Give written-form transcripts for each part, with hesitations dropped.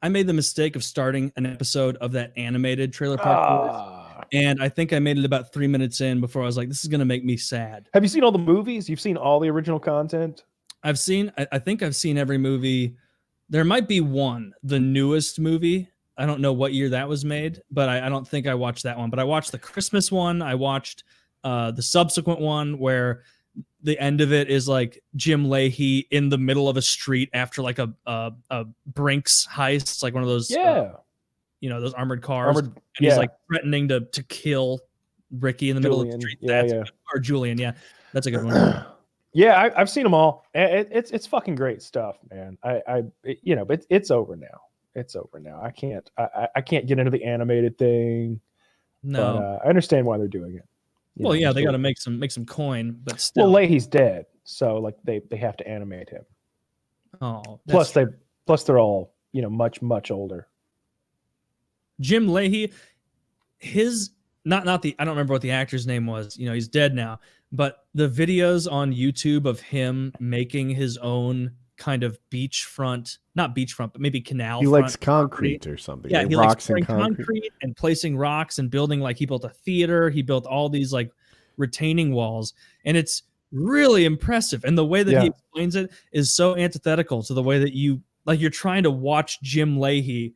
I made the mistake of starting an episode of that animated Trailer Park Boys, Ah. and I think I made it about 3 minutes in before I was like, this is going to make me sad. Have you seen all the movies? You've seen all the original content? I think I've seen every movie. There might be one, the newest movie. I don't know what year that was made, but I don't think I watched that one. But I watched the Christmas one. I watched the subsequent one where the end of it is like Jim Lahey in the middle of a street after like a Brinks heist. It's like one of those, those armored cars. And he's like threatening to kill Ricky in the middle of the street. Or Julian. Yeah, that's a good one. Yeah, I've seen them all. It's fucking great stuff, man. But it's over now. It's over now. I can't get into the animated thing. No, but, I understand why they're doing it. They got to make some coin, but still. Well, Lahey's dead, so like they have to animate him. Oh, plus they're all much older. Jim Lahey, his not the I don't remember what the actor's name was. He's dead now. But the videos on YouTube of him making his own kind of not beachfront, but maybe canal. He likes concrete or something. Yeah, he likes pouring concrete and placing rocks and building, like he built a theater. He built all these like retaining walls, and it's really impressive. And the way that he explains it is so antithetical to the way that you're trying to watch Jim Lahey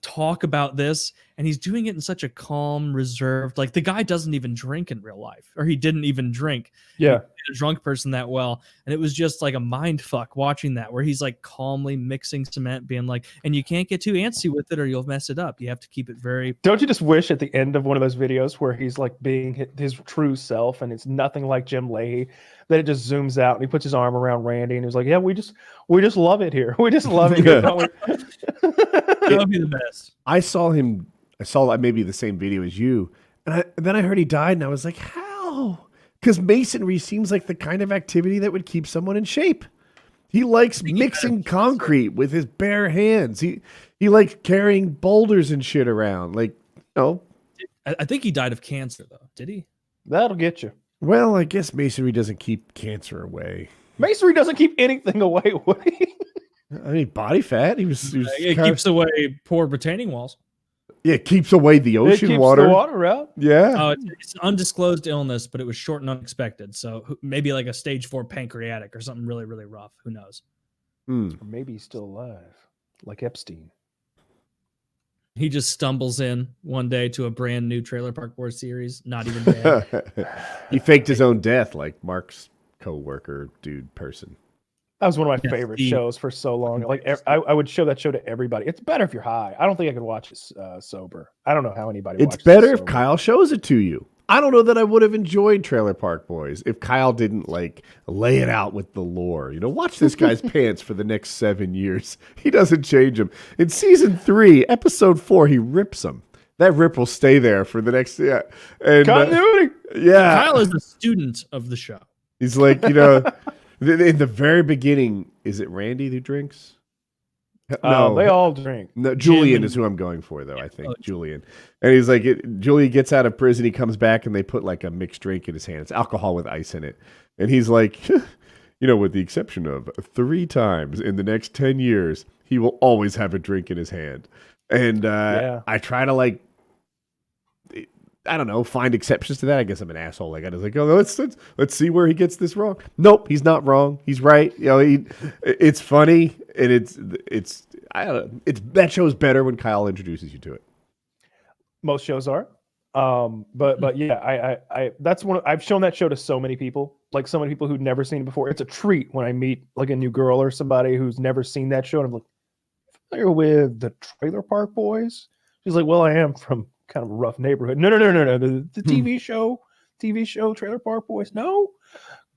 talk about this, and he's doing it in such a calm, reserved, like the guy doesn't even drink in real life, or he didn't even drink. Yeah, a drunk person that well, and it was just like a mind fuck watching that, where he's like calmly mixing cement, being like, and you can't get too antsy with it or you'll mess it up. You have to keep it very. Don't you just wish at the end of one of those videos where he's like being his true self and it's nothing like Jim Lahey, that it just zooms out and he puts his arm around Randy and he's like, yeah, we just love it here. We just love it here. That would be the best. I saw that maybe the same video as you, and then I heard he died, and I was like, how? Because masonry seems like the kind of activity that would keep someone in shape. He likes mixing concrete with his bare hands. He likes carrying boulders and shit around. Like, I think he died of cancer, though. Did he? That'll get you. Well, I guess masonry doesn't keep cancer away. Masonry doesn't keep anything away, Woody. I mean, body fat. It keeps away poor retaining walls. Yeah, it keeps away the ocean water. The water out. Yeah. It's an undisclosed illness, but it was short and unexpected. So maybe like a stage 4 pancreatic or something really, really rough. Who knows? Or maybe he's still alive, like Epstein. He just stumbles in one day to a brand new Trailer Park Boys series. Not even bad. He faked his own death, like Mark's co-worker, person. That was one of my favorite shows for so long. Like I would show that show to everybody. It's better if you're high. I don't think I could watch it sober. I don't know how anybody. It's better if Kyle shows it to you. I don't know that I would have enjoyed Trailer Park Boys if Kyle didn't like lay it out with the lore. Watch this guy's pants for the next 7 years. He doesn't change them. In season 3, episode 4, he rips them. That rip will stay there for the next and continuity. Kyle is a student of the show. He's like, in the very beginning, is it Randy who drinks? No, they all drink. No, Julian is who I'm going for, though. I think Julian, and he's like, Julian gets out of prison. He comes back, and they put like a mixed drink in his hand. It's alcohol with ice in it, and he's like, with the exception of 3 times in the next 10 years, he will always have a drink in his hand. And I try to I don't know, find exceptions to that. I guess I'm an asshole. Like I was like, let's see where he gets this wrong. Nope, he's not wrong. He's right. It's funny, and it's I don't know. That show's better when Kyle introduces you to it. Most shows are, but yeah, I that's one. I've shown that show to so many people, like so many people who'd never seen it before. It's a treat when I meet like a new girl or somebody who's never seen that show, and I'm like, familiar with the Trailer Park Boys? She's like, well, I am from kind of a rough neighborhood. No. The TV show, Trailer Park Boys. No,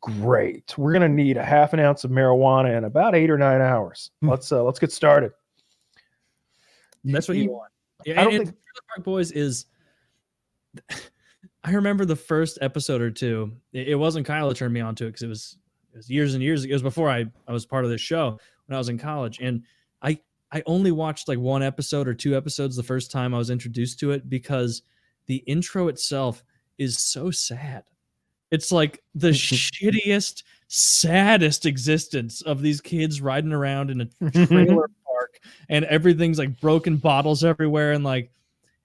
great. We're gonna need a half an ounce of marijuana in about 8 or 9 hours. Let's get started. That's what you want. Yeah, and Trailer Park Boys is. I remember the first episode or two. It wasn't Kyle that turned me on to it because it was years and years. It was before I was part of this show when I was in college, and I only watched like 1 episode or 2 episodes the first time I was introduced to it because the intro itself is so sad. It's like the shittiest, saddest existence of these kids riding around in a trailer park and everything's like broken bottles everywhere, and like,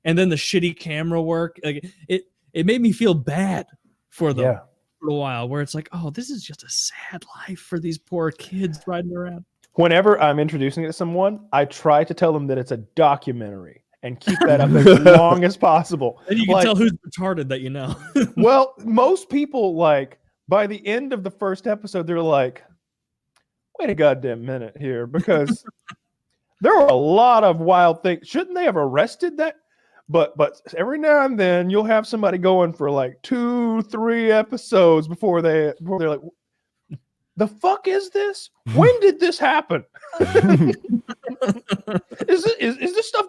and then the shitty camera work. Like it made me feel bad for them for a while, where it's like, oh, this is just a sad life for these poor kids riding around. Whenever I'm introducing it to someone, I try to tell them that it's a documentary and keep that up as long as possible. And you can tell who's retarded that you know. Well, most people, like, by the end of the first episode, they're like, wait a goddamn minute here, because there are a lot of wild things. Shouldn't they have arrested that? But every now and then you'll have somebody going for like 2-3 episodes before they're like, the fuck is this? When did this happen? Is this stuff